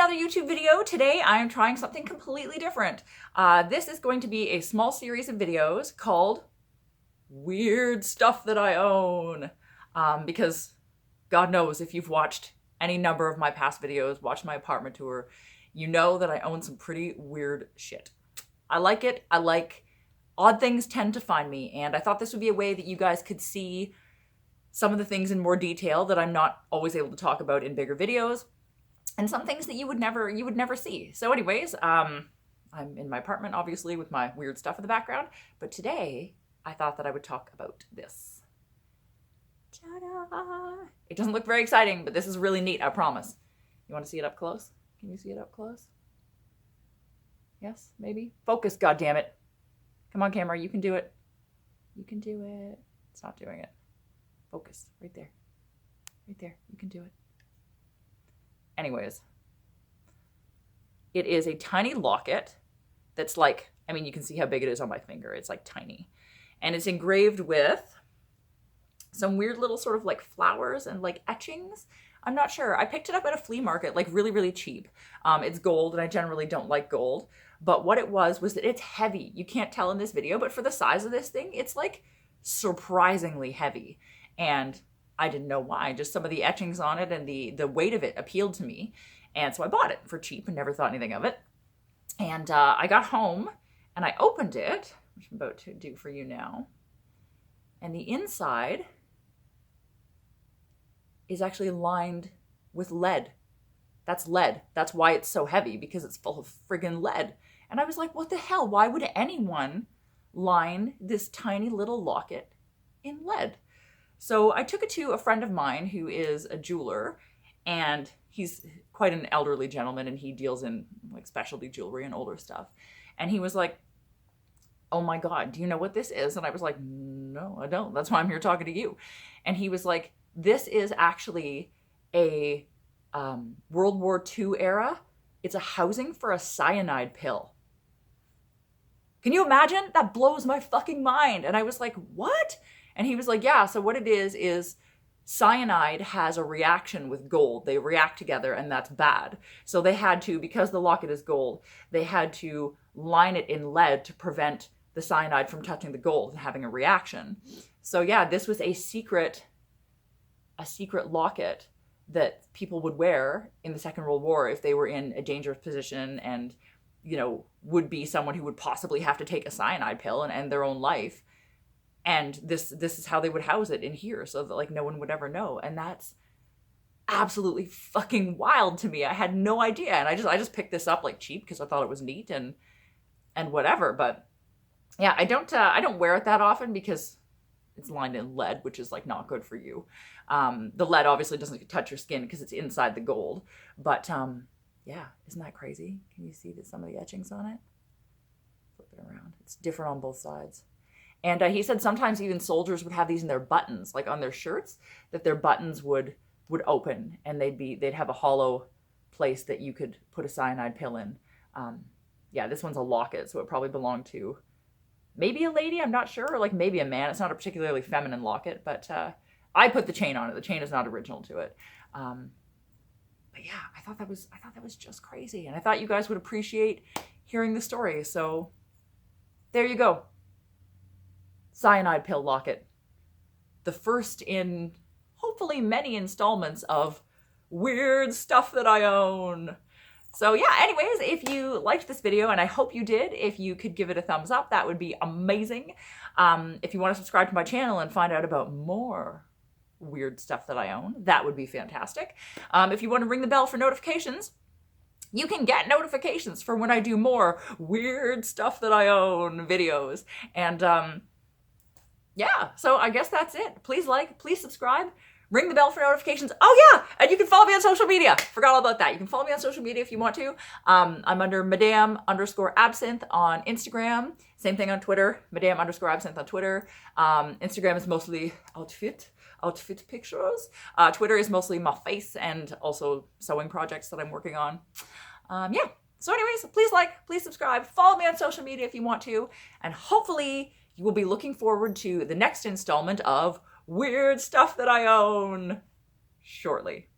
another YouTube video. Today I am trying something completely different. This is going to be a small series of videos called Weird Stuff That I Own. Because God knows if you've watched any number of my past videos, watched my apartment tour, you know that I own some pretty weird shit. I like it. I like odd things tend to find me, and I thought this would be a way that you guys could see some of the things in more detail that I'm not always able to talk about in bigger videos, and some things that you would never see. So anyways, I'm in my apartment, obviously, with my weird stuff in the background, but today I thought that I would talk about this. Ta-da! It doesn't look very exciting, but this is really neat, I promise. You want to see it up close? Can you see it up close? Yes, maybe? Focus, goddammit. Come on, camera, you can do it. You can do it. It's not doing it. Focus, right there. Right there, you can do it. Anyways, it is a tiny locket that's like, I mean, you can see how big it is on my finger. It's like tiny. And it's engraved with some weird little sort of like flowers and like etchings. I'm not sure. I picked it up at a flea market, like really, really cheap. It's gold, and I generally don't like gold. But what it was that it's heavy. You can't tell in this video, but for the size of this thing, it's like surprisingly heavy. And I didn't know why. Just some of the etchings on it and the weight of it appealed to me. And so I bought it for cheap and never thought anything of it. And I got home and I opened it, which I'm about to do for you now. And the inside is actually lined with lead. That's lead. That's why it's so heavy, because it's full of friggin' lead. And I was like, what the hell? Why would anyone line this tiny little locket in lead? So I took it to a friend of mine who is a jeweler, and he's quite an elderly gentleman, and he deals in like specialty jewelry and older stuff. And he was like, oh my God, do you know what this is? And I was like, no, I don't. That's why I'm here talking to you. And he was like, this is actually a World War II era. It's a housing for a cyanide pill. Can you imagine? That blows my fucking mind. And I was like, what? And he was like, yeah, so what it is cyanide has a reaction with gold. They react together, and that's bad. So they had to, because the locket is gold, they had to line it in lead to prevent the cyanide from touching the gold and having a reaction. So yeah, this was a secret locket that people would wear in the Second World War if they were in a dangerous position and, you know, would be someone who would possibly have to take a cyanide pill and end their own life. And this is how they would house it in here, so that like no one would ever know. And that's absolutely fucking wild to me. I had no idea, and I just picked this up like cheap because I thought it was neat and whatever. But yeah, I don't wear it that often because it's lined in lead, which is like not good for you. The lead obviously doesn't touch your skin because it's inside the gold. But yeah, isn't that crazy? Can you see that some of the etchings on it? Flip it around. It's different on both sides. And he said sometimes even soldiers would have these in their buttons, like on their shirts, that their buttons would open and they'd have a hollow place that you could put a cyanide pill in. Yeah, this one's a locket, so it probably belonged to maybe a lady, I'm not sure, or like maybe a man. It's not a particularly feminine locket, but I put the chain on it. The chain is not original to it. But yeah, I thought that was just crazy, and I thought you guys would appreciate hearing the story. So there you go. Cyanide pill locket. The first in hopefully many installments of weird stuff that I own. So yeah, anyways, if you liked this video, and I hope you did, if you could give it a thumbs up, that would be amazing. If you want to subscribe to my channel and find out about more weird stuff that I own, that would be fantastic. If you want to ring the bell for notifications, you can get notifications for when I do more weird stuff that I own videos. And yeah, so I guess that's it. Please like, please subscribe, ring the bell for notifications. Oh yeah, and you can follow me on social media. Forgot all about that. You can follow me on social media if you want to. I'm under Madame_Absinthe on Instagram. Same thing on Twitter, Madame_Absinthe on Twitter. Instagram is mostly outfit pictures. Twitter is mostly my face and also sewing projects that I'm working on. Yeah, so anyways, please like, please subscribe, follow me on social media if you want to, and hopefully you will be looking forward to the next installment of Weird Stuff That I Own shortly.